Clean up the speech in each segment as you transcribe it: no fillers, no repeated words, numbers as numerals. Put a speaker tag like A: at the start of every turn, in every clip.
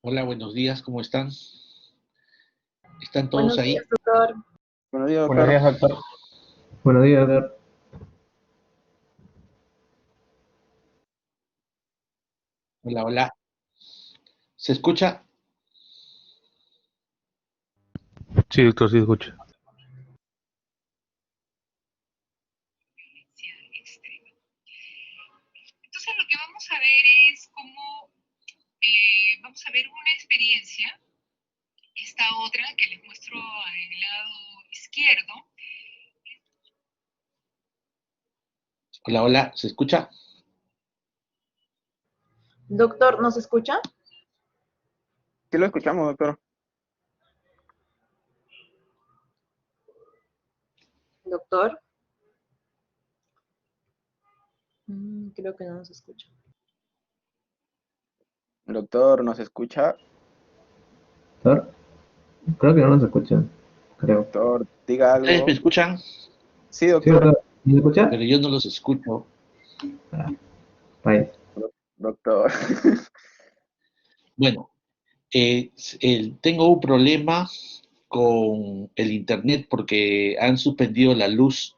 A: Hola, buenos días, ¿cómo están? ¿Están todos
B: Buenos días,
A: ahí?
B: doctor.
C: Buenos días,
D: Buenos
C: doctor.
D: días, doctor. Buenos días, doctor.
A: Hola, hola. ¿Se escucha?
D: Sí, doctor, sí escucho.
E: Entonces lo que vamos a ver es cómo vamos a ver una experiencia, esta otra que les muestro en el lado izquierdo.
A: Hola, hola, ¿se escucha?
B: Doctor, ¿nos escucha?
C: Sí lo escuchamos, doctor.
B: Doctor. Creo que no nos escucha.
C: Doctor, ¿nos escucha?
D: Doctor, creo que no nos escuchan. Creo.
C: Doctor, diga
A: ¿Ustedes me
C: algo.
A: escuchan?
C: Sí,
D: ¿Sí,
C: doctor.
D: doctor? ¿Me escucha?
A: Pero yo no los escucho.
D: Ah, vaya.
C: Doctor.
A: Bueno, tengo un problema con el internet porque han suspendido la luz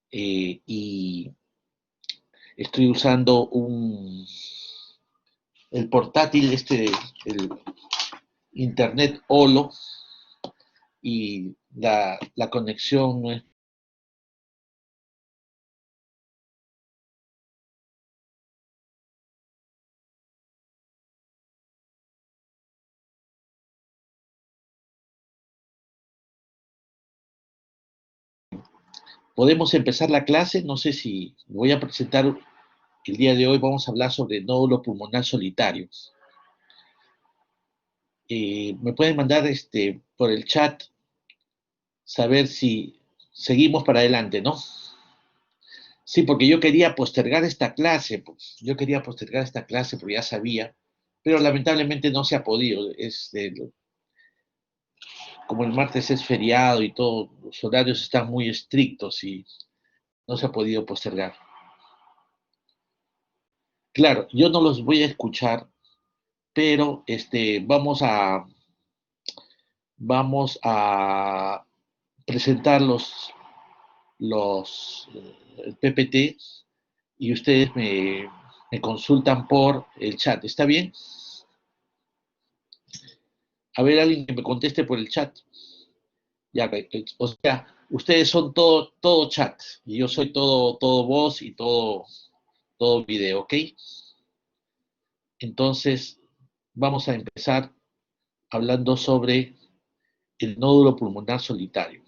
A: y estoy usando el portátil, el internet Olo, y la conexión no es. Podemos empezar la clase, no sé si voy a presentar el día de hoy, vamos a hablar sobre nódulo pulmonar solitario. Me pueden mandar por el chat saber si seguimos para adelante, ¿no? Sí, porque yo quería postergar esta clase, pues, yo quería postergar esta clase porque ya sabía, pero lamentablemente no se ha podido. Como el martes es feriado y todo, los horarios están muy estrictos y no se ha podido postergar. Claro, yo no los voy a escuchar, pero vamos a presentar el PPT y ustedes me consultan por el chat. ¿Está bien? A ver, alguien que me conteste por el chat. Ya, o sea, ustedes son todo chat y yo soy todo voz y todo video, ¿ok? Entonces, vamos a empezar hablando sobre el nódulo pulmonar solitario.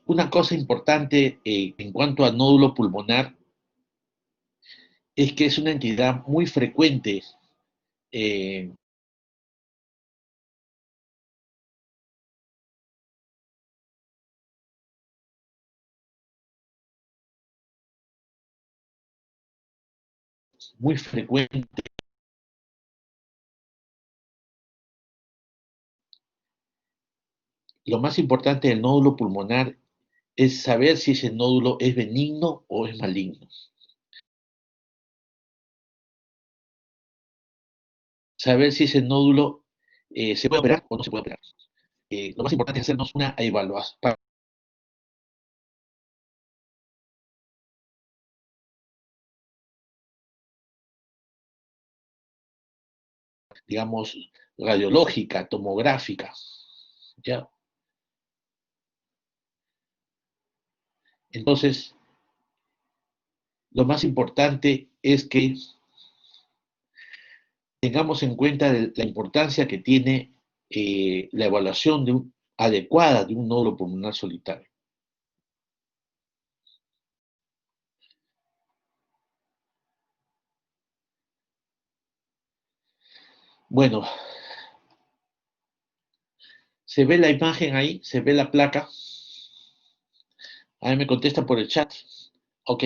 A: Una cosa importante en cuanto al nódulo pulmonar es que es una entidad muy frecuente, eh, muy frecuente. Lo más importante del nódulo pulmonar es saber si ese nódulo es benigno o es maligno. Saber si ese nódulo se puede operar o no se puede operar. Lo más importante es hacernos una evaluación, digamos, radiológica, tomográfica. ¿Ya? Entonces, lo más importante es que tengamos en cuenta la importancia que tiene la evaluación adecuada de un nódulo pulmonar solitario. Bueno, ¿se ve la imagen ahí? ¿Se ve la placa? A mí me contesta por el chat. Ok.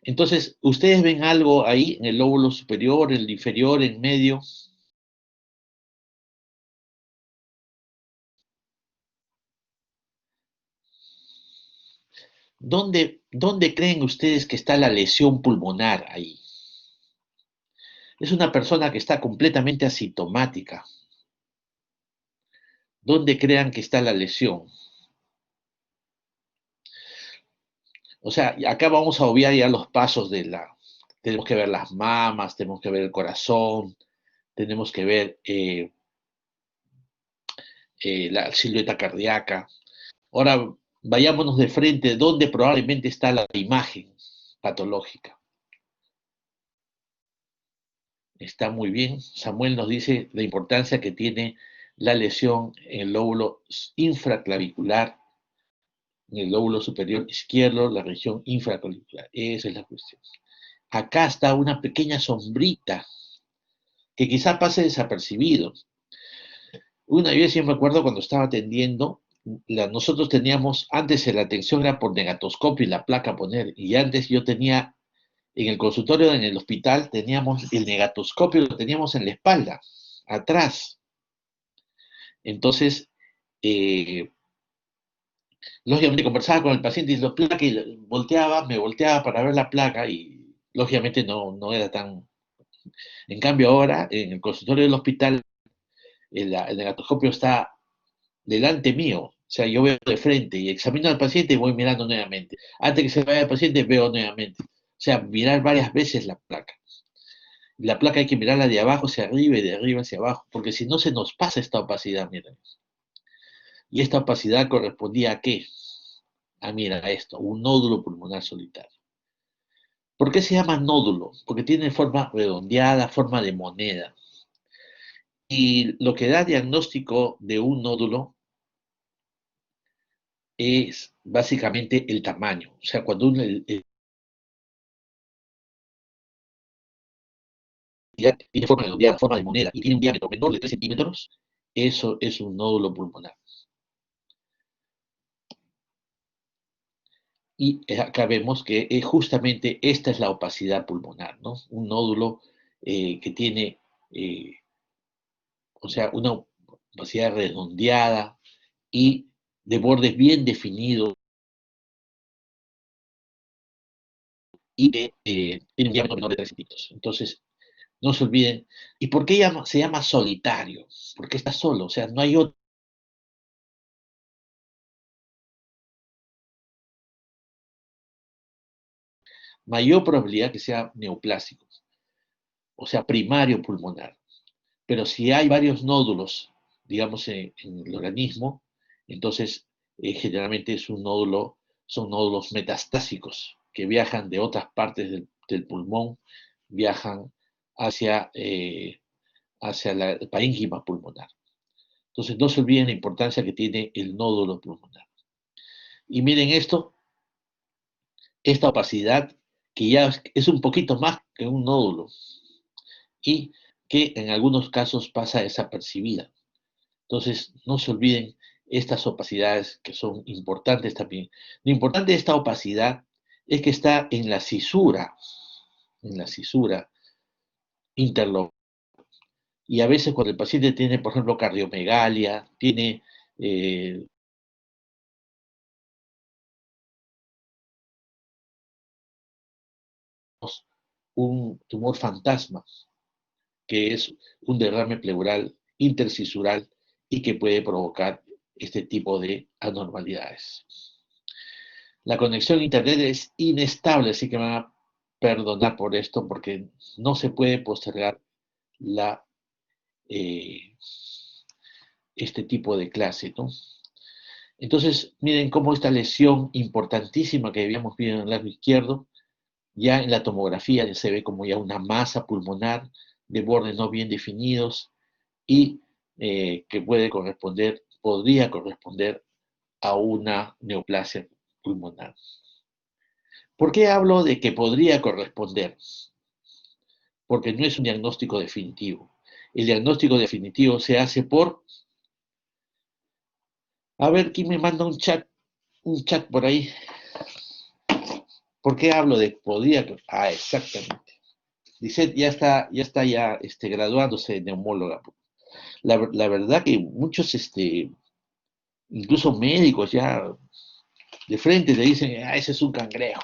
A: Entonces, ¿ustedes ven algo ahí en el lóbulo superior, en el inferior, en medio? ¿Dónde creen ustedes que está la lesión pulmonar ahí? Es una persona que está completamente asintomática. ¿Dónde crean que está la lesión? O sea, acá vamos a obviar ya los pasos de la... Tenemos que ver las mamas, tenemos que ver el corazón, tenemos que ver la silueta cardíaca. Ahora, vayámonos de frente, ¿dónde probablemente está la imagen patológica? Está muy bien. Samuel nos dice la importancia que tiene la lesión en el lóbulo infraclavicular, en el lóbulo superior izquierdo, la región infraclavicular. Esa es la cuestión. Acá está una pequeña sombrita que quizá pase desapercibido. Una vez yo me acuerdo cuando estaba atendiendo, nosotros teníamos, antes la atención era por negatoscopio y la placa a poner, y antes yo tenía, en el consultorio, en el hospital, teníamos el negatoscopio, lo teníamos en la espalda, atrás. Entonces, lógicamente conversaba con el paciente y la placa y me volteaba para ver la placa y lógicamente no era tan... En cambio ahora, en el consultorio del hospital, el negatoscopio está delante mío, o sea, yo veo de frente y examino al paciente y voy mirando nuevamente. Antes que se vaya el paciente, veo nuevamente. O sea, mirar varias veces la placa. La placa hay que mirarla de abajo hacia arriba y de arriba hacia abajo, porque si no se nos pasa esta opacidad, miren. Y esta opacidad correspondía ¿a qué? Mira esto, un nódulo pulmonar solitario. ¿Por qué se llama nódulo? Porque tiene forma redondeada, forma de moneda. Y lo que da diagnóstico de un nódulo es básicamente el tamaño. O sea, cuando tiene forma redondeada, forma de moneda, y tiene un diámetro menor de 3 centímetros, eso es un nódulo pulmonar. Y acá vemos que justamente esta es la opacidad pulmonar, ¿no? Un nódulo que tiene, o sea, una opacidad redondeada y de bordes bien definidos y que tiene un diámetro menor de 3 centímetros. Entonces, no se olviden. ¿Y por qué se llama solitario? Porque está solo, o sea, no hay otro. Mayor probabilidad que sea neoplásico, o sea, primario pulmonar. Pero si hay varios nódulos, digamos, en el organismo, entonces generalmente es un nódulo, son nódulos metastásicos que viajan de otras partes del pulmón, viajan hacia la parénquima pulmonar. Entonces no se olviden la importancia que tiene el nódulo pulmonar. Y miren esto, esta opacidad que ya es un poquito más que un nódulo y que en algunos casos pasa desapercibida. Entonces, no se olviden estas opacidades que son importantes también. Lo importante de esta opacidad es que está en la cisura interlobar. Y a veces cuando el paciente tiene, por ejemplo, cardiomegalia, tiene un tumor fantasma, que es un derrame pleural intercisural y que puede provocar este tipo de anormalidades. La conexión a internet es inestable, así que me van a perdonar por esto, porque no se puede postergar este tipo de clase, ¿no? Entonces, miren cómo esta lesión importantísima que habíamos visto en el lado izquierdo, ya en la tomografía se ve como ya una masa pulmonar de bordes no bien definidos y que podría corresponder a una neoplasia pulmonar. ¿Por qué hablo de que podría corresponder? Porque no es un diagnóstico definitivo. El diagnóstico definitivo se hace por... A ver, ¿quién me manda un chat por ahí? ¿Por qué hablo de podría? Exactamente. Lisette ya está graduándose de neumóloga. La verdad que muchos, incluso médicos ya de frente te dicen, ese es un cangrejo.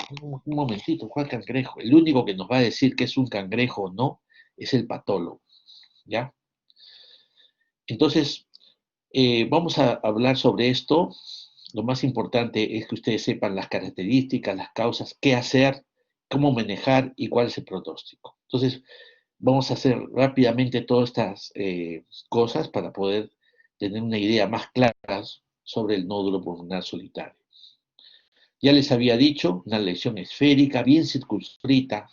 A: Un momentito, ¿cuál cangrejo? El único que nos va a decir que es un cangrejo o no es el patólogo, ¿ya? Entonces, vamos a hablar sobre esto. Lo más importante es que ustedes sepan las características, las causas, qué hacer, cómo manejar y cuál es el pronóstico. Entonces, vamos a hacer rápidamente todas estas cosas para poder tener una idea más clara sobre el nódulo pulmonar solitario. Ya les había dicho, una lesión esférica, bien circunscrita,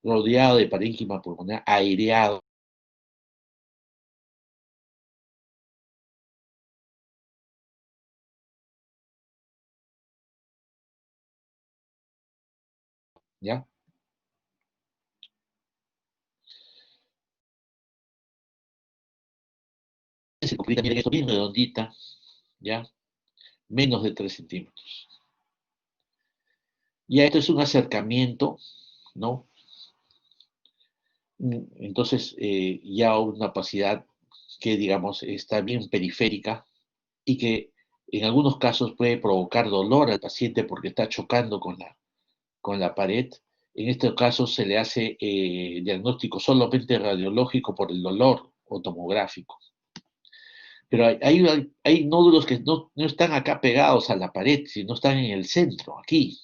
A: rodeado de parénquima pulmonar, aireado. ¿Ya? Circunscrita, miren esto, bien redondita, ¿ya? Menos de 3 centímetros. Ya esto es un acercamiento, ¿no? Entonces, ya una opacidad que, digamos, está bien periférica y que en algunos casos puede provocar dolor al paciente porque está chocando con la pared. En este caso se le hace diagnóstico solamente radiológico por el dolor o tomográfico. Pero hay nódulos que no están acá pegados a la pared, sino están en el centro, aquí.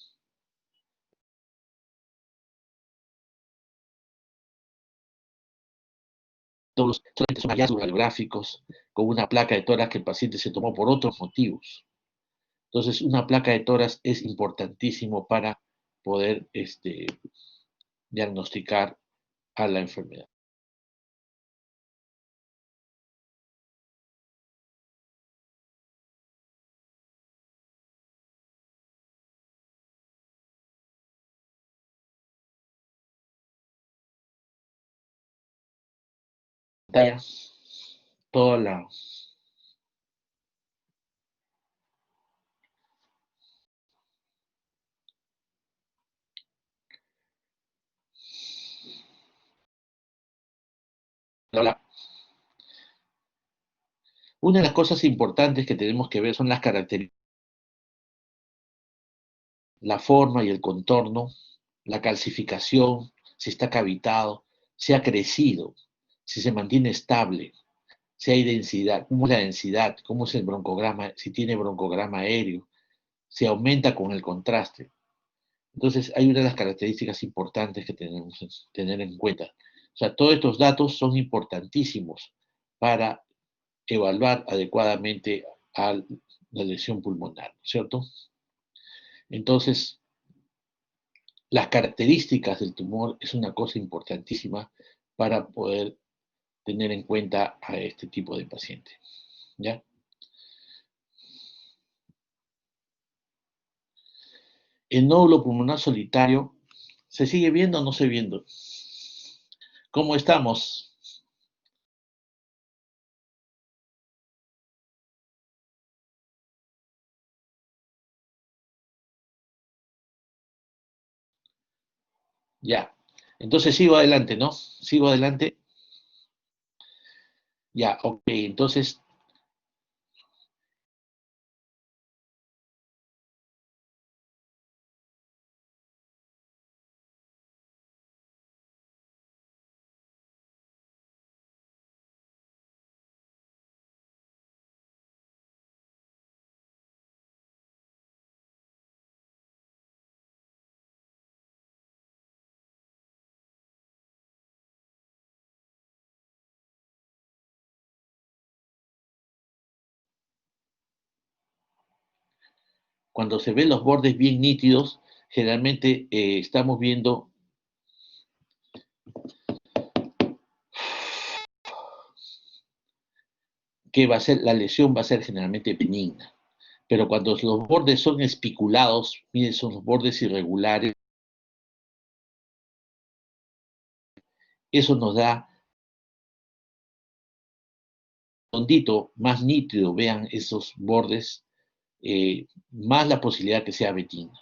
A: Solamente son hallazgos radiográficos con una placa de tórax que el paciente se tomó por otros motivos. Entonces, una placa de tórax es importantísimo para poder diagnosticar a la enfermedad. Toda la... Una de las cosas importantes que tenemos que ver son las características, la forma y el contorno, la calcificación, si está cavitado, si ha crecido, si se mantiene estable, si hay densidad, cómo es la densidad, cómo es el broncograma, si tiene broncograma aéreo, si aumenta con el contraste. Entonces, hay una de las características importantes que tenemos que tener en cuenta. O sea, todos estos datos son importantísimos para evaluar adecuadamente a la lesión pulmonar, ¿cierto? Entonces, las características del tumor es una cosa importantísima para poder tener en cuenta a este tipo de paciente, ¿ya? El nódulo pulmonar solitario, ¿se sigue viendo o no se viendo? ¿Cómo estamos? Ya. Entonces sigo adelante, ¿no? Sigo adelante. Ya, ok. Entonces, cuando se ven los bordes bien nítidos, generalmente estamos viendo que va a ser, la lesión va a ser generalmente benigna. Pero cuando los bordes son espiculados, miren, son los bordes irregulares, eso nos da hondito, más nítido, vean esos bordes, más la posibilidad que sea benigna.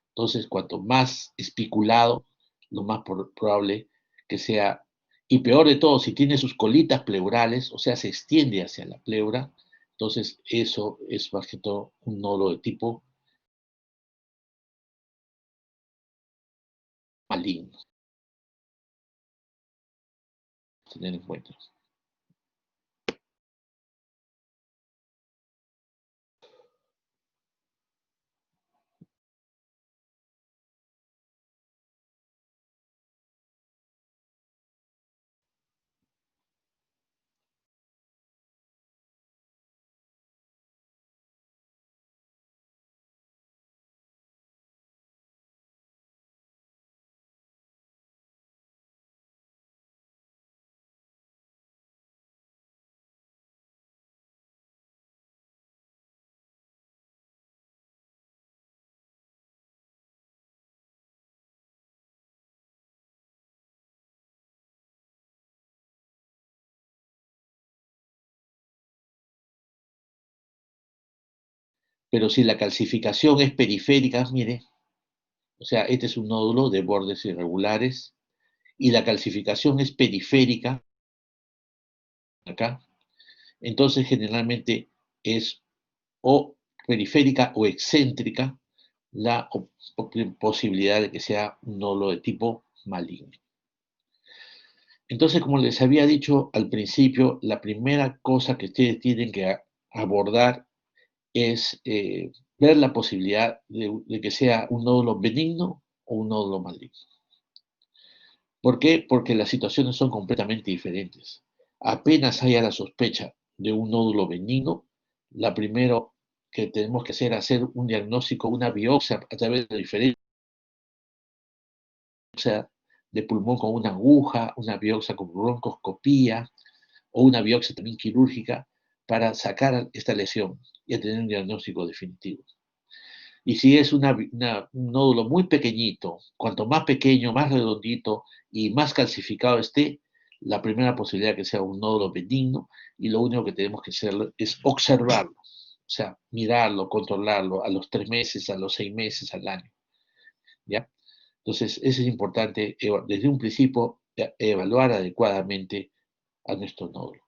A: Entonces, cuanto más espiculado, lo más probable que sea, y peor de todo, si tiene sus colitas pleurales, o sea, se extiende hacia la pleura, entonces eso es más que todo un nódulo de tipo maligno. Tener en cuenta. Pero si la calcificación es periférica, mire, o sea, este es un nódulo de bordes irregulares y la calcificación es periférica, acá, entonces generalmente es o periférica o excéntrica la posibilidad de que sea un nódulo de tipo maligno. Entonces, como les había dicho al principio, la primera cosa que ustedes tienen que abordar es ver la posibilidad de que sea un nódulo benigno o un nódulo maligno. ¿Por qué? Porque las situaciones son completamente diferentes. Apenas haya la sospecha de un nódulo benigno, la primero que tenemos que hacer es hacer un diagnóstico, una biopsia a través de diferentes de pulmón con una aguja, una biopsia con broncoscopía o una biopsia también quirúrgica para sacar esta lesión y tener un diagnóstico definitivo. Y si es un nódulo muy pequeñito, cuanto más pequeño, más redondito y más calcificado esté, la primera posibilidad que sea un nódulo benigno y lo único que tenemos que hacer es observarlo, o sea, mirarlo, controlarlo a los 3 meses, a los 6 meses, al año. ¿Ya? Entonces, eso es importante desde un principio evaluar adecuadamente a nuestro nódulo.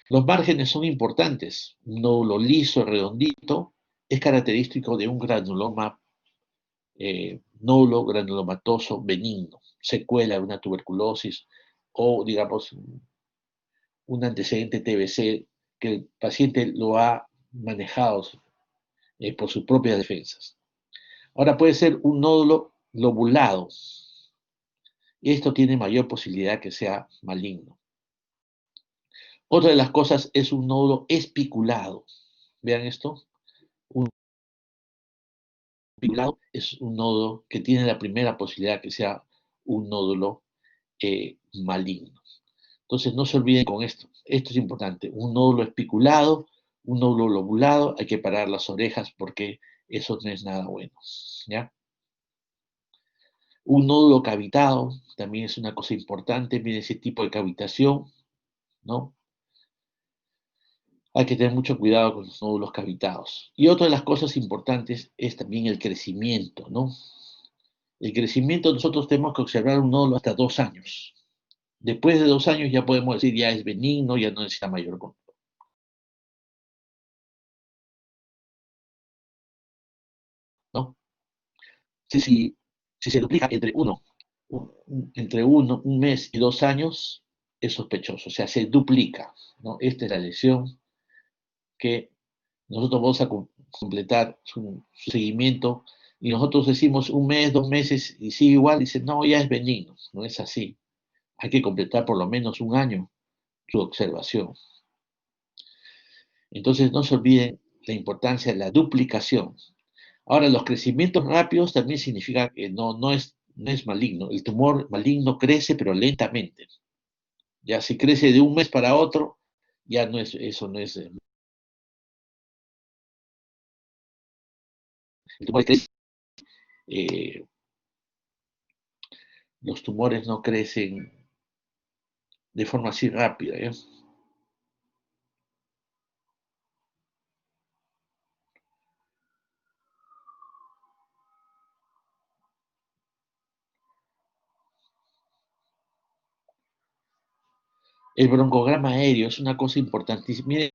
A: Los márgenes son importantes. Un nódulo liso, redondito, es característico de un granuloma, nódulo granulomatoso benigno, secuela de una tuberculosis o, digamos, un antecedente TBC que el paciente lo ha manejado por sus propias defensas. Ahora puede ser un nódulo lobulado. Esto tiene mayor posibilidad que sea maligno. Otra de las cosas es un nódulo espiculado. Vean esto. Un espiculado es un nódulo que tiene la primera posibilidad que sea un nódulo maligno. Entonces no se olviden con esto. Esto es importante. Un nódulo espiculado, un nódulo lobulado, hay que parar las orejas porque eso no es nada bueno. ¿Ya? Un nódulo cavitado también es una cosa importante. Miren ese tipo de cavitación, ¿no? Hay que tener mucho cuidado con los nódulos cavitados. Y otra de las cosas importantes es también el crecimiento, ¿no? El crecimiento nosotros tenemos que observar un nódulo hasta 2 años. Después de 2 años ya podemos decir ya es benigno, ya no necesita mayor control. ¿No? Si se duplica un mes y 2 años, es sospechoso, o sea, se duplica, ¿no? Esta es la lesión que nosotros vamos a completar su seguimiento y nosotros decimos 1 mes, 2 meses y sigue igual, dicen, no, ya es benigno, no es así. Hay que completar por lo menos 1 año su observación. Entonces no se olviden la importancia de la duplicación. Ahora, los crecimientos rápidos también significa que no es maligno. El tumor maligno crece, pero lentamente. Ya si crece de un mes para otro, ya no es, eso no es. El tumor crece, eh, los tumores no crecen de forma así rápida. ¿Ya? El broncograma aéreo es una cosa importantísima. Miren,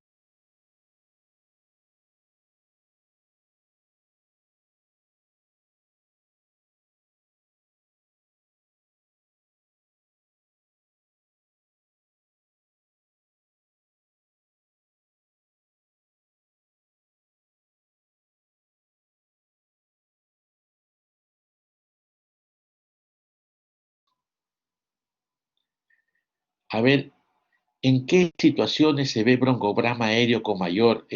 A: a ver en qué situaciones se ve broncograma aéreo con mayor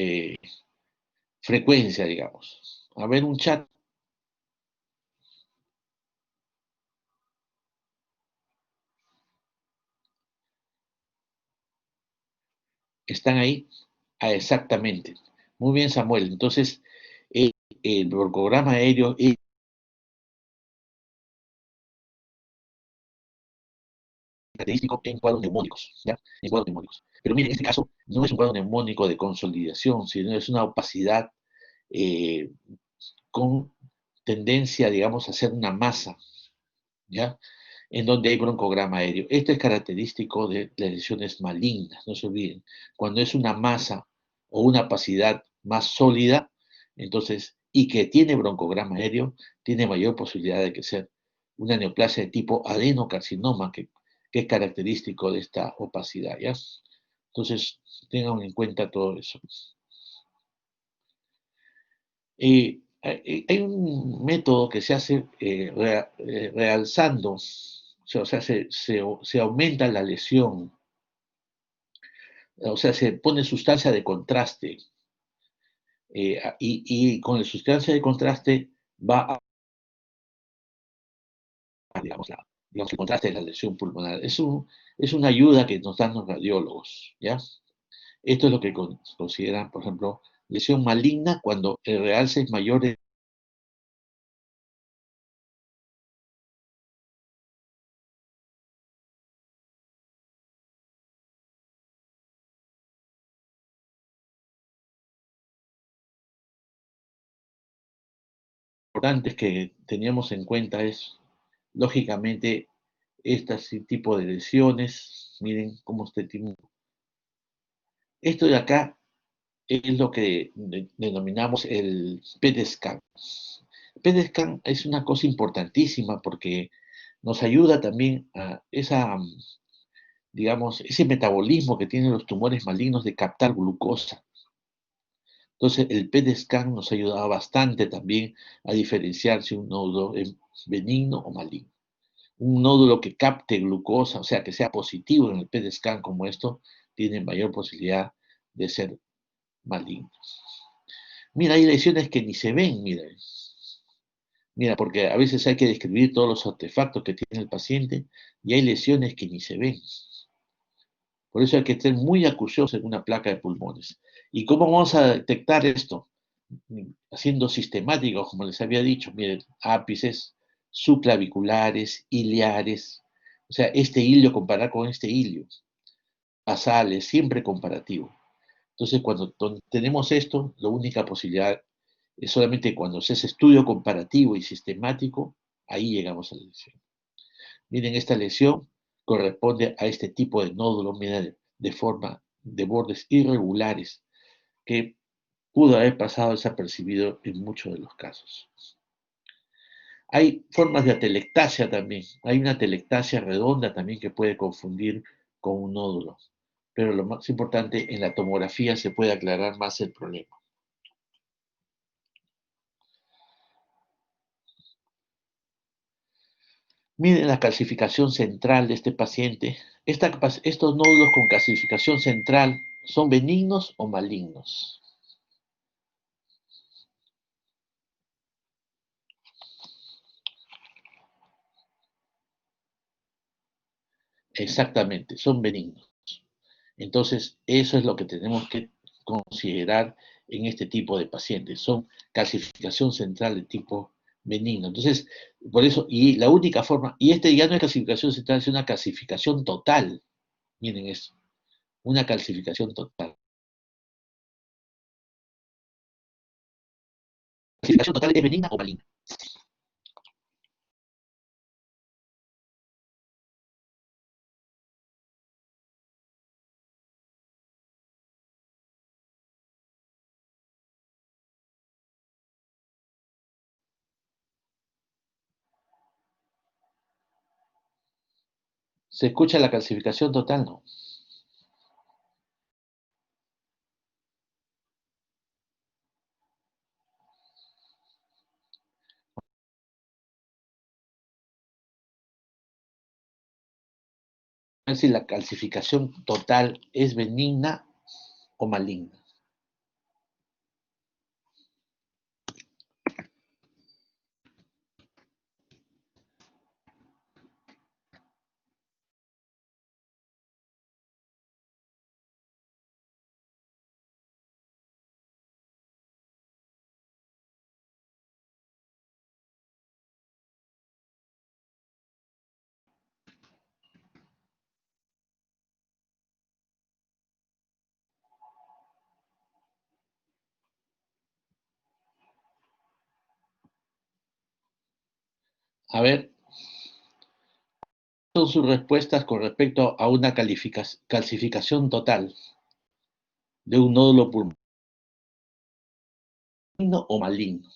A: frecuencia, digamos. A ver un chat. ¿Están ahí? Ah, exactamente. Muy bien, Samuel. Entonces, eh, el broncograma aéreo es característico en cuadros neumónicos, ¿ya? En cuadros neumónicos. Pero miren, en este caso no es un cuadro neumónico de consolidación, sino es una opacidad eh, con tendencia, digamos, a ser una masa, ¿ya? En donde hay broncograma aéreo. Esto es característico de las lesiones malignas, no se olviden. Cuando es una masa o una opacidad más sólida, entonces, y que tiene broncograma aéreo, tiene mayor posibilidad de que sea una neoplasia de tipo adenocarcinoma, que es característico de esta opacidad, ¿ya? Entonces, tengan en cuenta todo eso. Hay un método que se hace realzando, o sea, se aumenta la lesión, o sea, se pone sustancia de contraste, y con la sustancia de contraste va a, digamos, el contraste de la lesión pulmonar. Es una ayuda que nos dan los radiólogos, ¿ya? Esto es lo que consideran, por ejemplo, lesión maligna cuando el realce es mayor de importantes que teníamos en cuenta es, lógicamente, este tipo de lesiones. Miren cómo este tipo. Esto de acá es lo que denominamos el PET scan. PET scan es una cosa importantísima porque nos ayuda también a digamos, ese metabolismo que tienen los tumores malignos de captar glucosa. Entonces, el PET scan nos ha ayudado bastante también a diferenciar si un nódulo es benigno o maligno. Un nódulo que capte glucosa, o sea, que sea positivo en el PET scan como esto, tiene mayor posibilidad de ser maligno. Mira, hay lesiones que ni se ven, mira. Mira, porque a veces hay que describir todos los artefactos que tiene el paciente y hay lesiones que ni se ven. Por eso hay que ser muy acucioso en una placa de pulmones. ¿Y cómo vamos a detectar esto? Haciendo sistemáticos, como les había dicho, miren, ápices subclaviculares, iliares, o sea, este hilio comparar con este hilio, basales, siempre comparativo. Entonces, cuando tenemos esto, la única posibilidad es solamente cuando se hace estudio comparativo y sistemático, ahí llegamos a la lesión. Miren, esta lesión corresponde a este tipo de nódulo, miren, de forma de bordes irregulares, que pudo haber pasado desapercibido en muchos de los casos. Hay formas de atelectasia también. Hay una atelectasia redonda también que puede confundir con un nódulo. Pero lo más importante, en la tomografía se puede aclarar más el problema. Miren la calcificación central de este paciente. Estos nódulos con calcificación central son benignos o malignos. Exactamente, son benignos. Entonces, eso es lo que tenemos que considerar en este tipo de pacientes. Son calcificación central de tipo benigno. Entonces, por eso, y la única forma, y este ya no es calcificación central, es una calcificación total. Miren eso, una calcificación total. ¿La calcificación total es benigna o maligna? ¿Se escucha la calcificación total? No. ver si la calcificación total es benigna o maligna. A ver, son sus respuestas con respecto a una calcificación total de un nódulo pulmonar, benigno o maligno.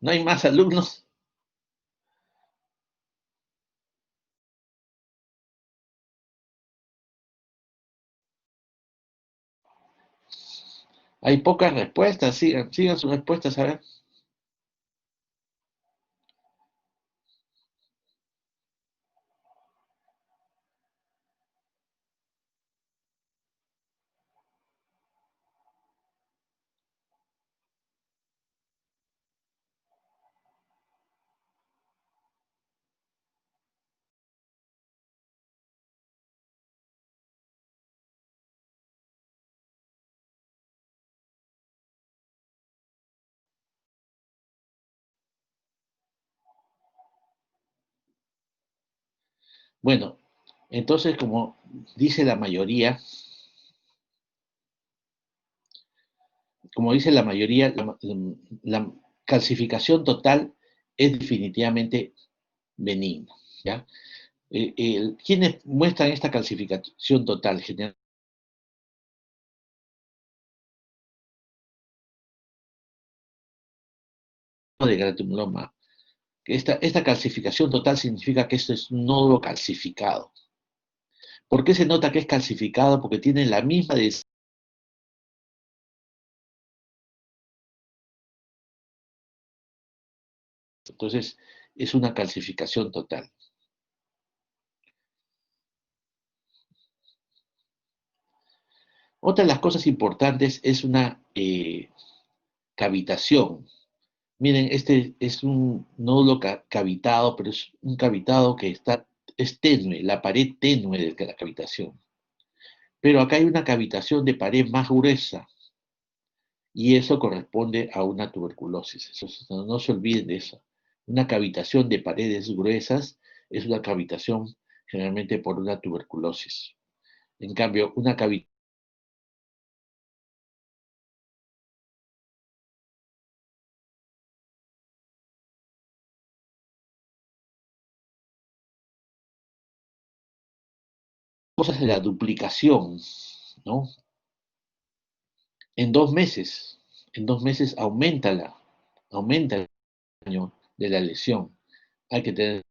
A: ¿No hay más alumnos? Hay pocas respuestas, sigan sus respuestas, a ver. Bueno, entonces, como dice la mayoría, la calcificación total es definitivamente benigna, ¿ya? ¿Quiénes muestran esta calcificación total? Generalmente de granuloma. Esta calcificación total significa que esto es un nódulo calcificado. ¿Por qué se nota que es calcificado? Porque tiene la misma densidad. Entonces, es una calcificación total. Otra de las cosas importantes es una cavitación. Miren, este es un nódulo cavitado, pero es un cavitado que es tenue, la pared tenue de la cavitación. Pero acá hay una cavitación de pared más gruesa y eso corresponde a una tuberculosis. No se olviden de eso. Una cavitación de paredes gruesas es una cavitación generalmente por una tuberculosis. En cambio, una cavitación de la duplicación, ¿no? En 2 meses, aumenta el daño de la lesión. Hay que tener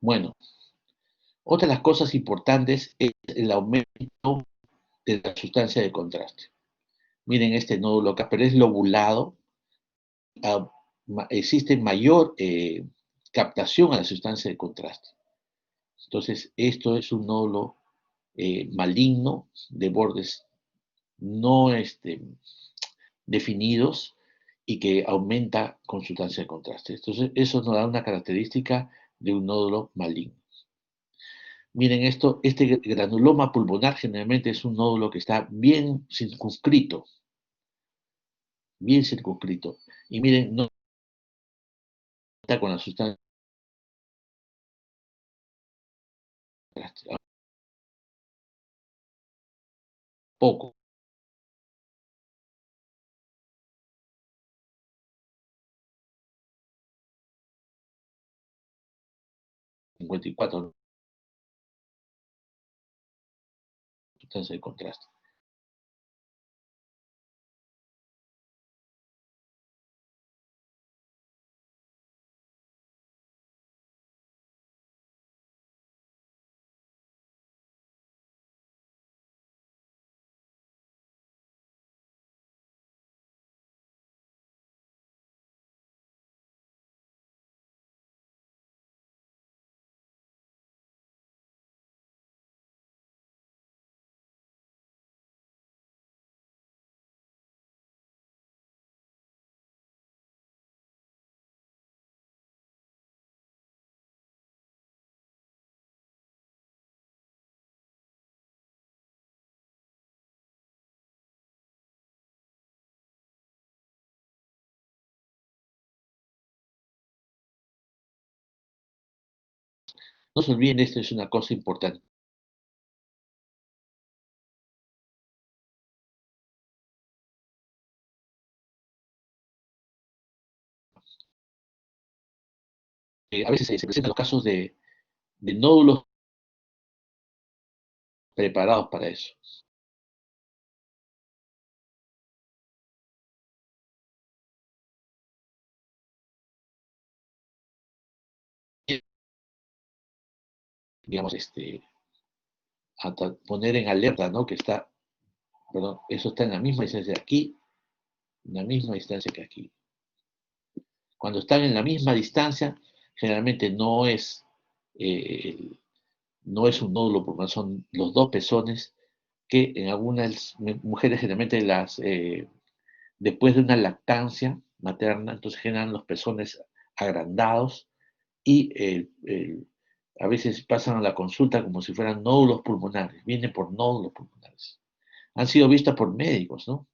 A: bueno, otra de las cosas importantes es el aumento de la sustancia de contraste. Miren este nódulo acá, pero es lobulado, existe mayor captación a la sustancia de contraste. Entonces, esto es un nódulo maligno de bordes no definidos y que aumenta con sustancia de contraste. Entonces, eso nos da una característica de un nódulo maligno. Miren esto, este granuloma pulmonar generalmente es un nódulo que está bien circunscrito. Bien circunscrito. Y miren, no está con la sustancia de contraste. Poco. 54 sustancia de contraste. No se olviden, esto es una cosa importante. A veces se presentan los casos de nódulos preparados para eso. Digamos, hasta poner en alerta, ¿no? Que está, perdón, eso está en la misma distancia aquí, en la misma distancia que aquí. Cuando están en la misma distancia, generalmente no es un nódulo, porque son los dos pezones que en algunas mujeres generalmente después de una lactancia materna, entonces generan los pezones agrandados y a veces pasan a la consulta como si fueran nódulos pulmonares, vienen por nódulos pulmonares. Han sido vistas por médicos, ¿no?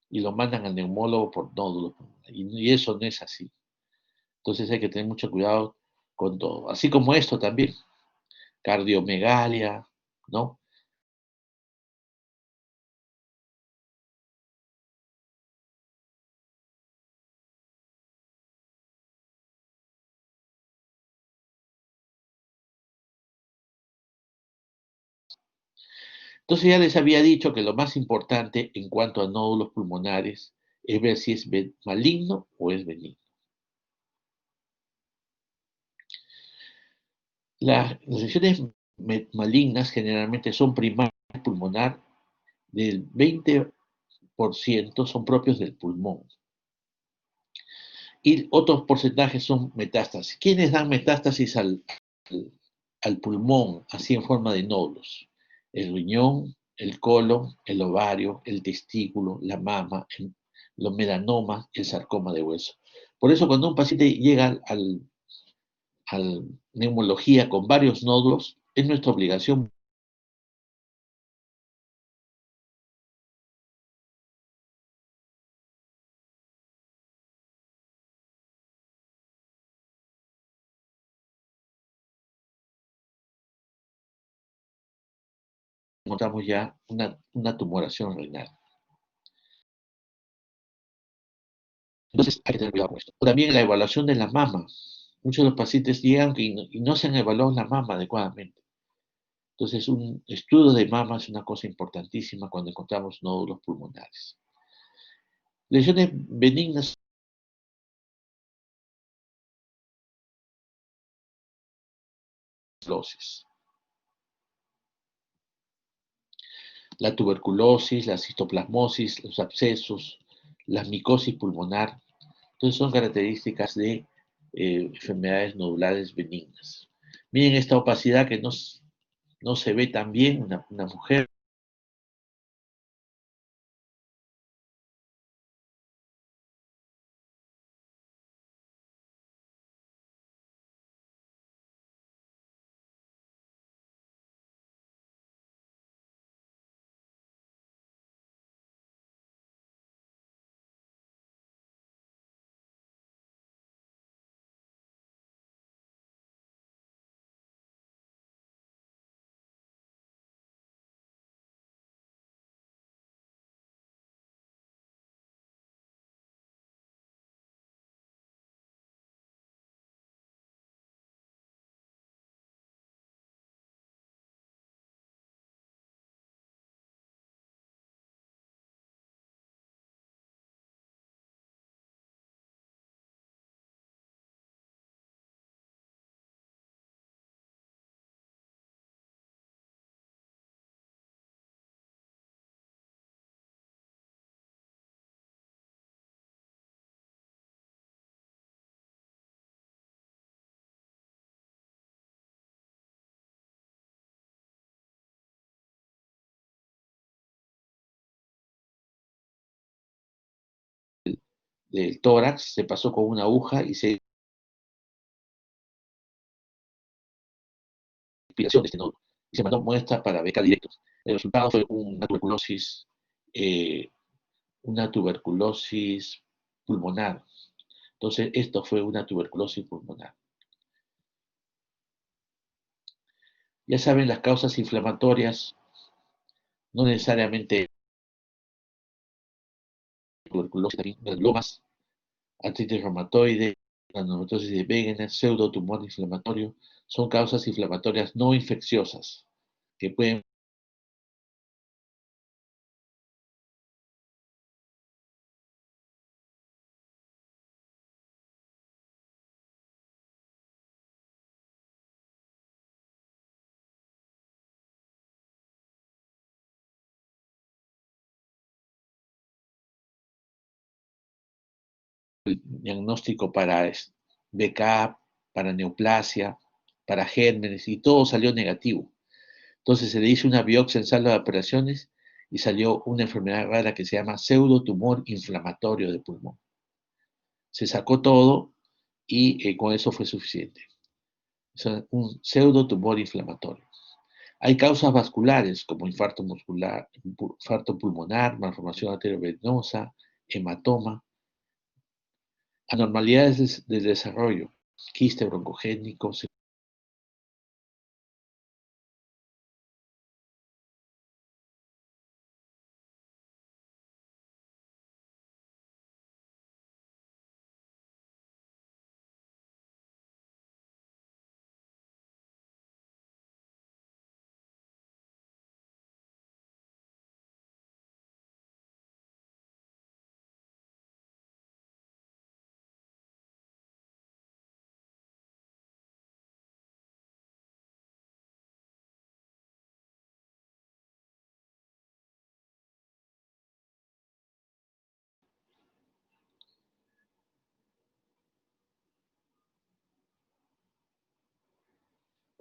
A: Y lo mandan al neumólogo por nódulos pulmonares. Y eso no es así. Entonces hay que tener mucho cuidado con todo. Así como esto también, cardiomegalia, ¿no? Entonces ya les había dicho que lo más importante en cuanto a nódulos pulmonares es ver si es maligno o es benigno. Las lesiones malignas generalmente son primarias pulmonar, del 20% son propios del pulmón. Y otros porcentajes son metástasis. ¿Quiénes dan metástasis al pulmón, así en forma de nódulos? El riñón, el colon, el ovario, el testículo, la mama, los melanomas, el sarcoma de hueso. Por eso cuando un paciente llega al neumología con varios nódulos, es nuestra obligación encontramos ya una tumoración renal. Entonces hay que tener cuidado con esto. También la evaluación de la mama. Muchos de los pacientes llegan y no se han evaluado la mama adecuadamente. Entonces un estudio de mama es una cosa importantísima cuando encontramos nódulos pulmonares. Lesiones benignas. La tuberculosis, la citoplasmosis, los abscesos, la micosis pulmonar, Entonces son características de enfermedades nodulares benignas. Miren esta opacidad que no se ve tan bien, una mujer. Del tórax, se pasó con una aguja y se expiración de este nódulo. Y se mandó muestras para beca directos. El resultado fue eh, una tuberculosis pulmonar. Entonces, esto fue una tuberculosis pulmonar. Ya saben, las causas inflamatorias, no necesariamente tuberculosis, gliomas, artritis reumatoide, granulomatosis de Wegener, pseudotumor inflamatorio, son causas inflamatorias no infecciosas que pueden diagnóstico para BK, para neoplasia, para gérmenes, y todo salió negativo. Entonces se le hizo una biopsia en sala de operaciones y salió una enfermedad rara que se llama pseudotumor inflamatorio de pulmón. Se sacó todo y con eso fue suficiente. Es un pseudotumor inflamatorio. Hay causas vasculares como infarto muscular, infarto pulmonar, malformación arteriovenosa, hematoma, anormalidades del desarrollo, quiste broncogénico.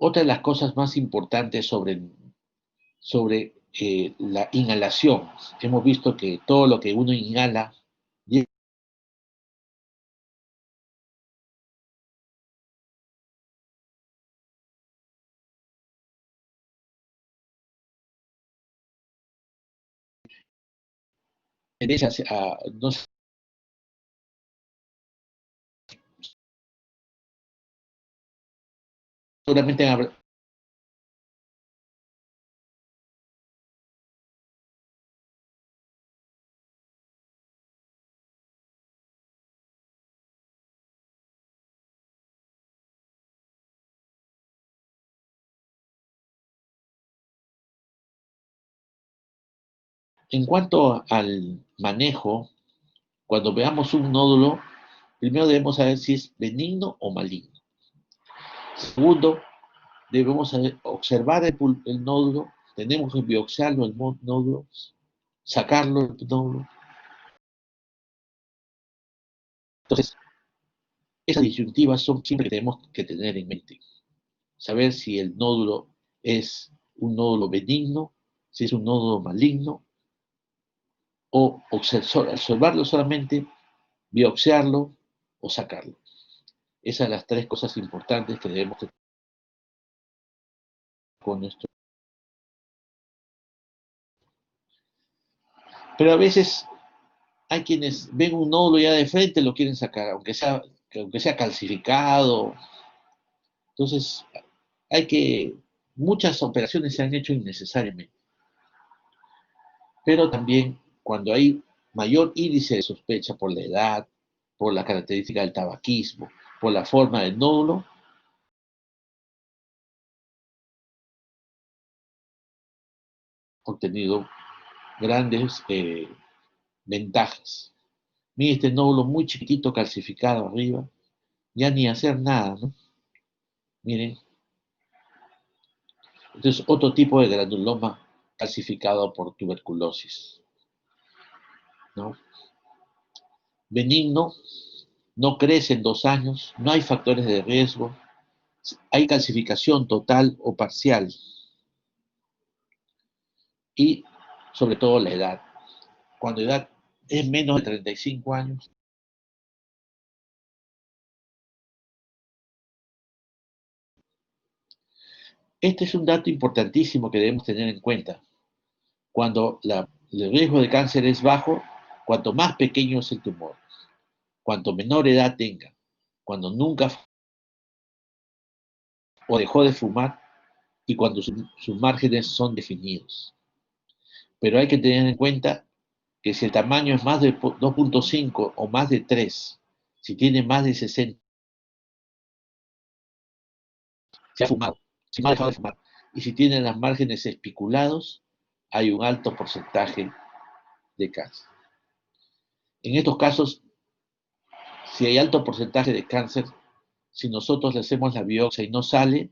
A: Otra de las cosas más importantes sobre la inhalación, hemos visto que todo lo que uno inhala tendencia no seguramente en cuanto al manejo, cuando veamos un nódulo, primero debemos saber si es benigno o maligno. Segundo, debemos observar el nódulo, tenemos que biopsiarlo el nódulo, sacarlo el nódulo. Entonces, esas disyuntivas son siempre que tenemos que tener en mente. Saber si el nódulo es un nódulo benigno, si es un nódulo maligno, o observarlo solamente, biopsiarlo o sacarlo. Esas son las tres cosas importantes que debemos tener con nuestro. Pero a veces hay quienes ven un nódulo ya de frente y lo quieren sacar, aunque sea calcificado. Entonces, muchas operaciones se han hecho innecesariamente. Pero también cuando hay mayor índice de sospecha por la edad, por la característica del tabaquismo, por la forma del nódulo, obtenido grandes ventajas. Mire este nódulo muy chiquitito calcificado arriba, ya ni hacer nada, ¿no? Miren, entonces otro tipo de granuloma calcificado por tuberculosis, ¿no? Benigno, no crece en 2 años, no hay factores de riesgo, hay calcificación total o parcial y sobre todo la edad. Cuando la edad es menos de 35 años, este es un dato importantísimo que debemos tener en cuenta. Cuando el riesgo de cáncer es bajo, cuanto más pequeño es el tumor, cuanto menor edad tenga, cuando nunca o dejó de fumar y cuando sus márgenes son definidos. Pero hay que tener en cuenta que si el tamaño es más de 2.5 o más de 3, si tiene más de 60, si ha fumado, si no ha dejado de fumar, y si tiene los márgenes espiculados, hay un alto porcentaje de cáncer. En estos casos, si hay alto porcentaje de cáncer, si nosotros le hacemos la biopsia y no sale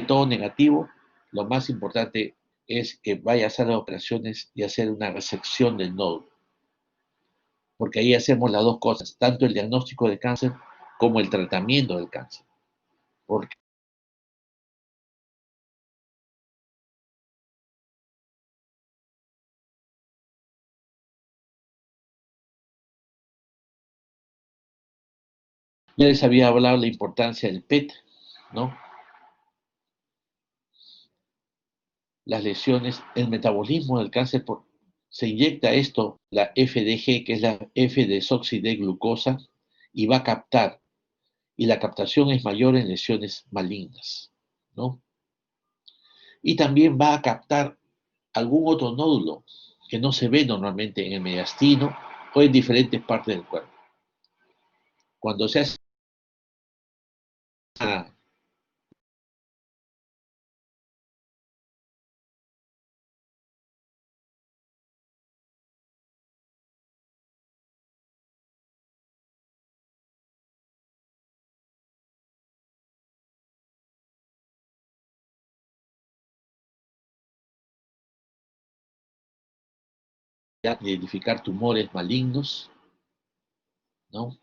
A: todo negativo, lo más importante es que vaya a hacer las operaciones y hacer una resección del nódulo. Porque ahí hacemos las dos cosas, tanto el diagnóstico de cáncer como el tratamiento del cáncer. Porque ya les había hablado de la importancia del PET, ¿no? Las lesiones, el metabolismo del cáncer, se inyecta esto, la FDG, que es la F-desoxideglucosa, y va a captar, y la captación es mayor en lesiones malignas, ¿no? Y también va a captar algún otro nódulo que no se ve normalmente en el mediastino o en diferentes partes del cuerpo. Cuando se hace una identificar tumores malignos, ¿no?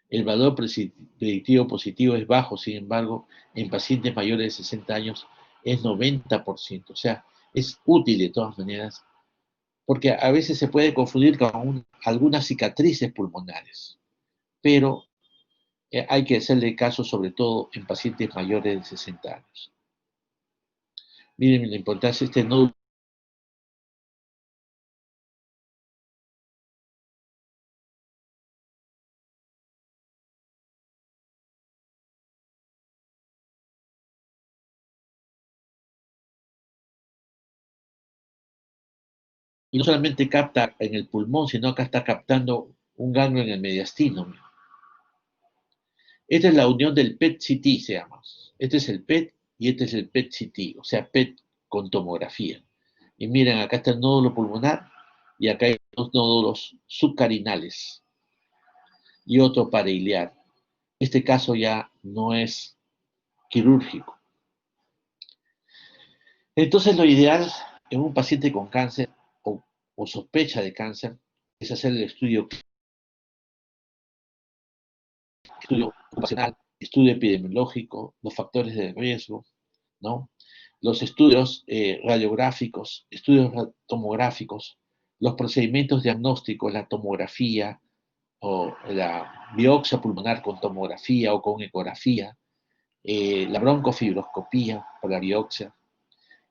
A: El valor predictivo positivo es bajo, sin embargo, en pacientes mayores de 60 años es 90%. O sea, es útil de todas maneras, porque a veces se puede confundir con algunas cicatrices pulmonares, pero hay que hacerle caso sobre todo en pacientes mayores de 60 años. Miren la importancia de este nódulo. Y no solamente capta en el pulmón, sino que está captando un ganglio en el mediastino. Esta es la unión del PET-CT, se llama. Este es el PET y este es el PET-CT, o sea, PET con tomografía. Y miren, acá está el nódulo pulmonar y acá hay dos nódulos subcarinales y otro parailiar. Este caso ya no es quirúrgico. Entonces, lo ideal en un paciente con cáncer o sospecha de cáncer es hacer el estudio estudio ocupacional, estudio epidemiológico, los factores de riesgo, ¿no? Los estudios radiográficos, estudios tomográficos, los procedimientos diagnósticos, la tomografía o la biopsia pulmonar con tomografía o con ecografía, la broncofibroscopía para la biopsia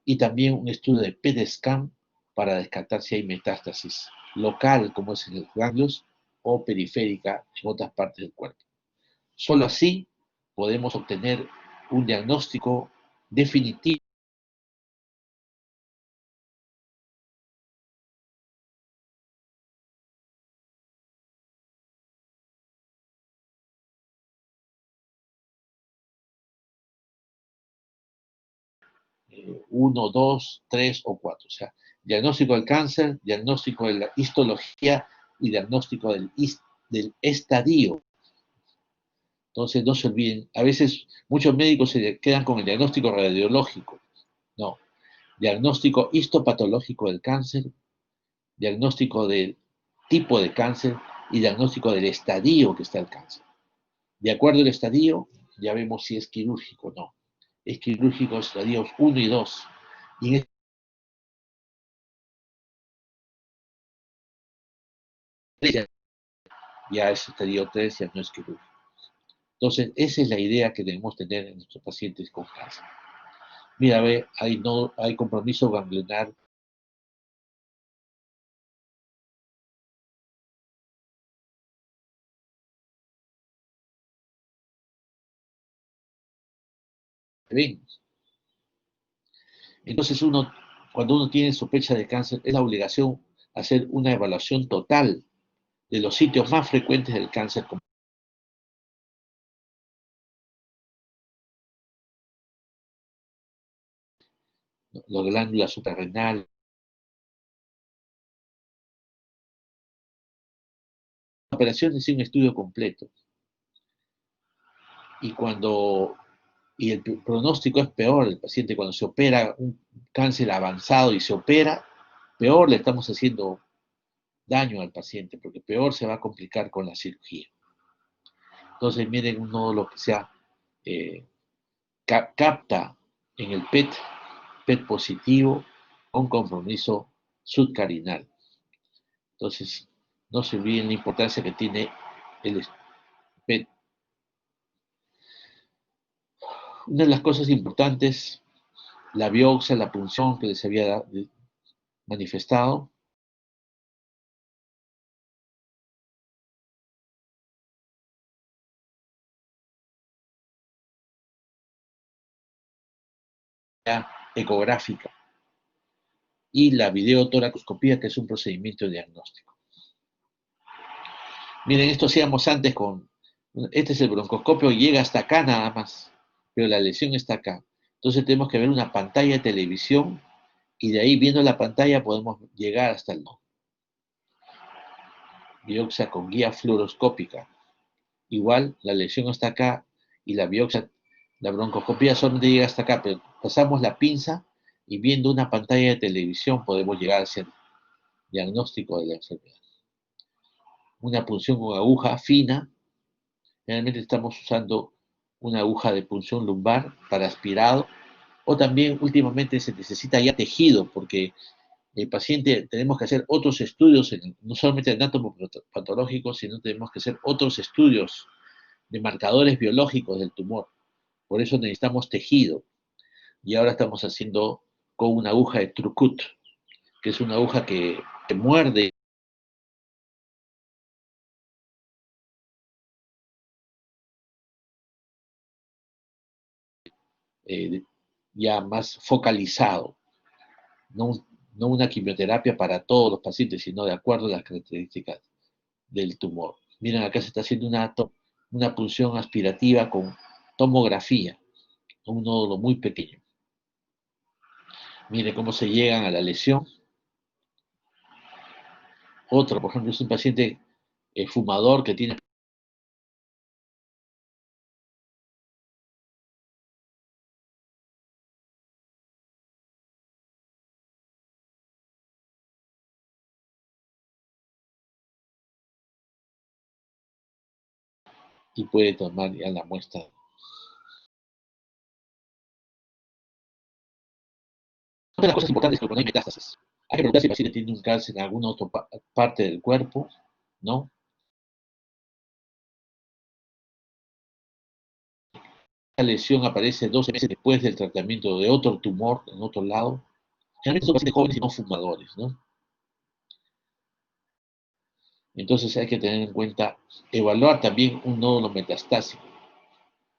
A: y también un estudio de PET-scan para descartar si hay metástasis local, como es en los ganglios, o periférica en otras partes del cuerpo. Solo así podemos obtener un diagnóstico definitivo. Uno, dos, tres o cuatro. O sea, diagnóstico del cáncer, diagnóstico de la histología y diagnóstico del estadio. Entonces, no se olviden, a veces muchos médicos se quedan con el diagnóstico radiológico. No, diagnóstico histopatológico del cáncer, diagnóstico del tipo de cáncer y diagnóstico del estadio que está el cáncer. De acuerdo al estadio, ya vemos si es quirúrgico o no. Es quirúrgico estadios 1 y 2. Y en este ya es estadio 3, ya no es quirúrgico. Entonces, esa es la idea que debemos tener en nuestros pacientes con cáncer. Mira, ve, hay compromiso ganglionar. ¿Ven? Entonces, cuando uno tiene sospecha de cáncer, es la obligación hacer una evaluación total de los sitios más frecuentes del cáncer, como las glándulas suprarrenales. La operación es un estudio completo. Y el pronóstico es peor, el paciente cuando se opera un cáncer avanzado y se opera, peor le estamos haciendo daño al paciente, porque peor se va a complicar con la cirugía. Entonces, miren un nódulo que sea capta en el PET positivo con compromiso subcarinal. Entonces, no se olviden la importancia que tiene el PET. Una de las cosas importantes, la biopsia, la punción que les había manifestado, ecográfica y la videotoracoscopía, que es un procedimiento diagnóstico. Miren, esto hacíamos antes este es el broncoscopio, llega hasta acá nada más, pero la lesión está acá. Entonces tenemos que ver una pantalla de televisión y de ahí viendo la pantalla podemos llegar hasta el nódulo. Biopsia con guía fluoroscópica. Igual la lesión está acá y la biopsia, la broncoscopía solamente llega hasta acá, pero pasamos la pinza y viendo una pantalla de televisión podemos llegar a hacer diagnóstico de la enfermedad. Una punción con aguja fina, generalmente estamos usando una aguja de punción lumbar para aspirado, o también últimamente se necesita ya tejido, porque el paciente tenemos que hacer otros estudios, no solamente anatomopatológicos, sino tenemos que hacer otros estudios de marcadores biológicos del tumor. Por eso necesitamos tejido. Y ahora estamos haciendo con una aguja de Trucut, que es una aguja que muerde ya más focalizado, no, no una quimioterapia para todos los pacientes, sino de acuerdo a las características del tumor. Miren, acá se está haciendo una punción aspirativa con tomografía, un nódulo muy pequeño. Miren cómo se llegan a la lesión. Otro, por ejemplo, es un paciente fumador que tiene y puede tomar ya la muestra. Una de las cosas importantes es que cuando hay metástasis, hay que preguntar si el paciente tiene un cáncer en alguna otra parte del cuerpo, ¿no? La lesión aparece 12 meses después del tratamiento de otro tumor en otro lado. Generalmente son pacientes jóvenes y no fumadores, ¿no? Entonces hay que tener en cuenta, evaluar también un nódulo metastásico.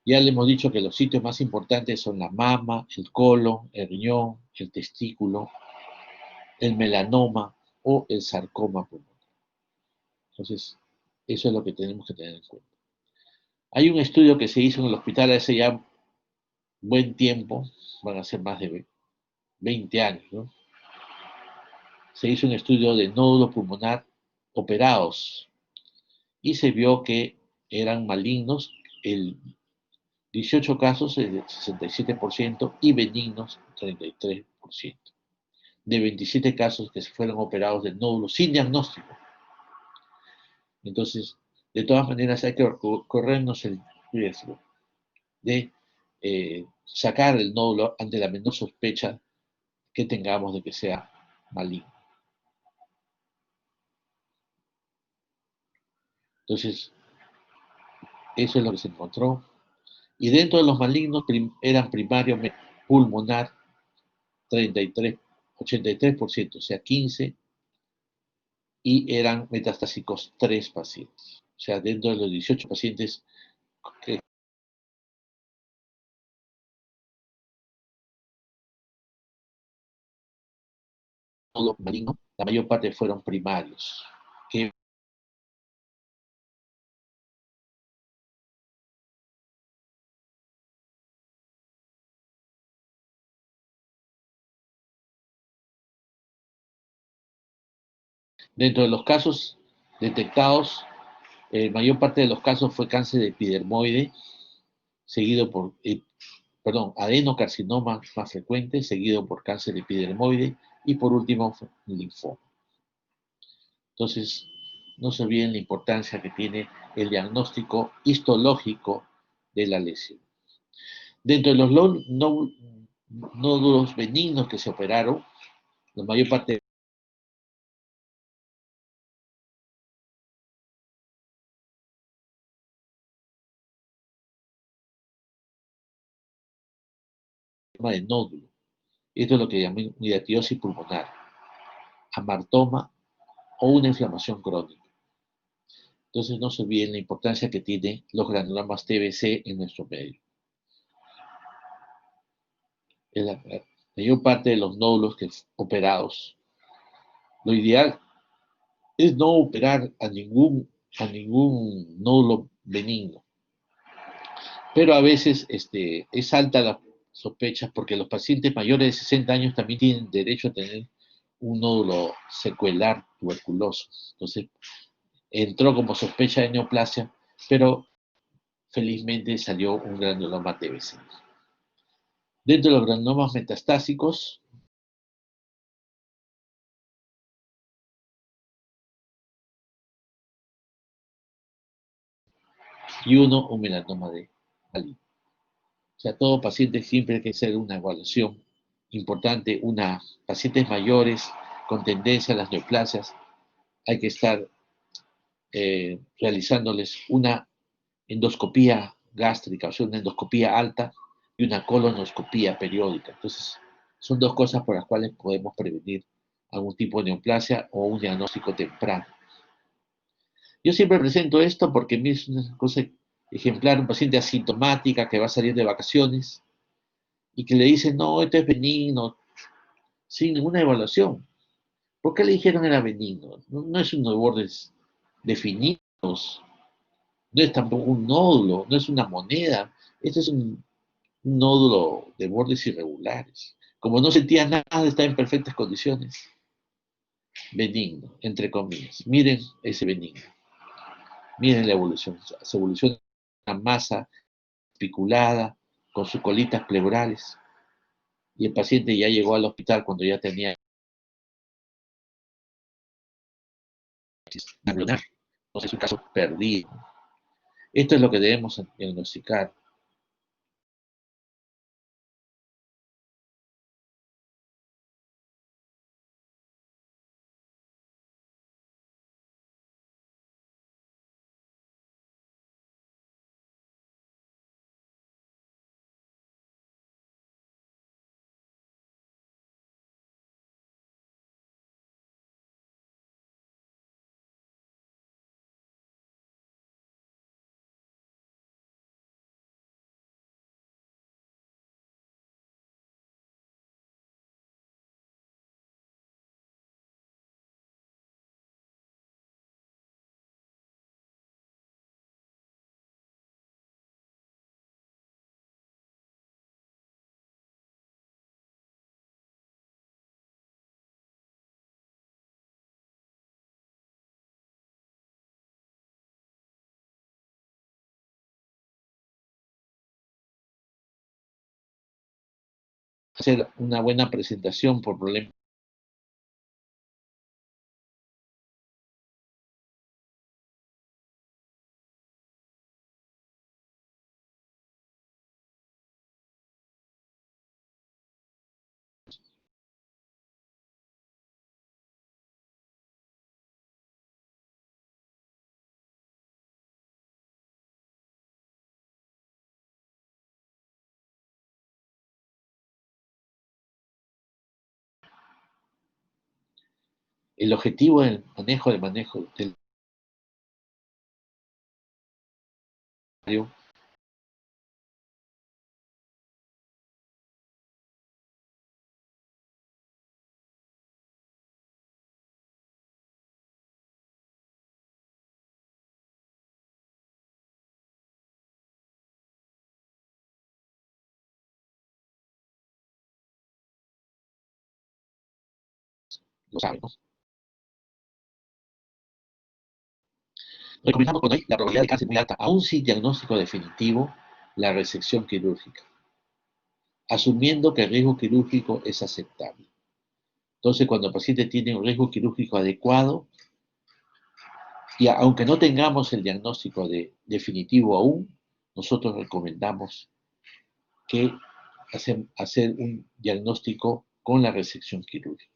A: Ya le hemos dicho que los sitios más importantes son la mama, el colon, el riñón, el testículo, el melanoma o el sarcoma pulmonar. Entonces, eso es lo que tenemos que tener en cuenta. Hay un estudio que se hizo en el hospital hace ya buen tiempo, van a ser más de 20 años, ¿no? Se hizo un estudio de nódulo pulmonar operados y se vio que eran malignos el 18 casos, el 67%, y benignos, 33%. De 27 casos que se fueron operados de nódulos sin diagnóstico. Entonces, de todas maneras, hay que corrernos el riesgo de sacar el nódulo ante la menor sospecha que tengamos de que sea maligno. Entonces, eso es lo que se encontró. Y dentro de los malignos eran primario pulmonar 33, 83%, o sea, 15, y eran metastásicos 3 pacientes. O sea, dentro de los 18 pacientes que nódulo maligno, la mayor parte fueron primarios, que dentro de los casos detectados, mayor parte de los casos fue cáncer de epidermoide, seguido por, adenocarcinoma más frecuente, seguido por cáncer de epidermoide y por último linfoma. Entonces, no se olviden la importancia que tiene el diagnóstico histológico de la lesión. Dentro de los nódulos benignos que se operaron, la mayor parte de nódulo. Esto es lo que llamamos miriatiosis pulmonar, amartoma o una inflamación crónica. Entonces no se olviden la importancia que tienen los granulomas TBC en nuestro medio. En la mayor parte de los nódulos operados, lo ideal es no operar a ningún nódulo benigno. Pero a veces es alta la sospecha porque los pacientes mayores de 60 años también tienen derecho a tener un nódulo secuelar tuberculoso. Entonces, entró como sospecha de neoplasia, pero felizmente salió un granuloma TBC. Dentro de los granulomas metastásicos, y un melanoma de maligno. O sea, todo paciente siempre hay que hacer una evaluación importante. Pacientes mayores con tendencia a las neoplasias, hay que estar realizándoles una endoscopía gástrica, o sea, una endoscopía alta y una colonoscopía periódica. Entonces, son dos cosas por las cuales podemos prevenir algún tipo de neoplasia o un diagnóstico temprano. Yo siempre presento esto porque a mí es una cosa ejemplar, un paciente asintomática que va a salir de vacaciones y que le dicen, no, esto es benigno, sin ninguna evaluación. ¿Por qué le dijeron era benigno? No es unos bordes definidos, no es tampoco un nódulo, no es una moneda, este es un nódulo de bordes irregulares. Como no sentía nada, está en perfectas condiciones. Benigno, entre comillas. Miren ese benigno. Miren la evolución. Se evoluciona una masa espiculada con sus colitas pleurales. Y el paciente ya llegó al hospital cuando ya tenía ganglionar. Entonces es un caso perdido. Esto es lo que debemos diagnosticar. Hacer una buena presentación por problemas. El objetivo del manejo del lo saben, ¿no? Recomendamos cuando hay la probabilidad de cáncer muy alta, aún sin diagnóstico definitivo, la resección quirúrgica, asumiendo que el riesgo quirúrgico es aceptable. Entonces, cuando el paciente tiene un riesgo quirúrgico adecuado, y aunque no tengamos el diagnóstico definitivo aún, nosotros recomendamos que hacer un diagnóstico con la resección quirúrgica.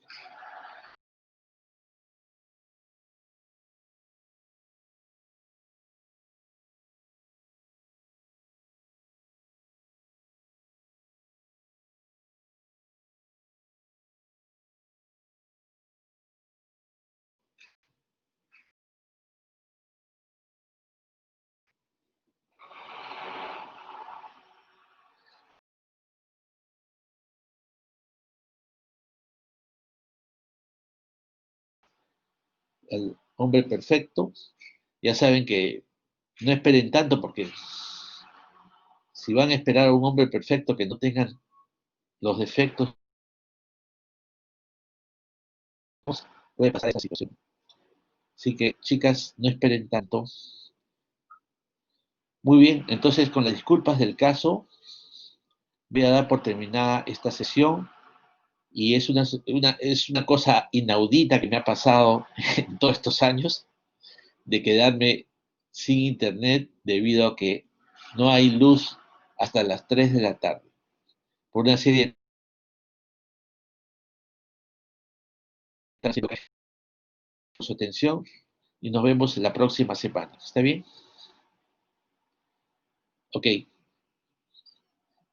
A: El hombre perfecto, ya saben que no esperen tanto porque si van a esperar a un hombre perfecto que no tengan los defectos, puede pasar esa situación. Así que, chicas, no esperen tanto. Muy bien, entonces con las disculpas del caso, voy a dar por terminada esta sesión y es una cosa inaudita que me ha pasado en todos estos años de quedarme sin internet debido a que no hay luz hasta las 3 de la tarde por una serie de su atención y nos vemos la próxima semana. ¿Está bien? Ok.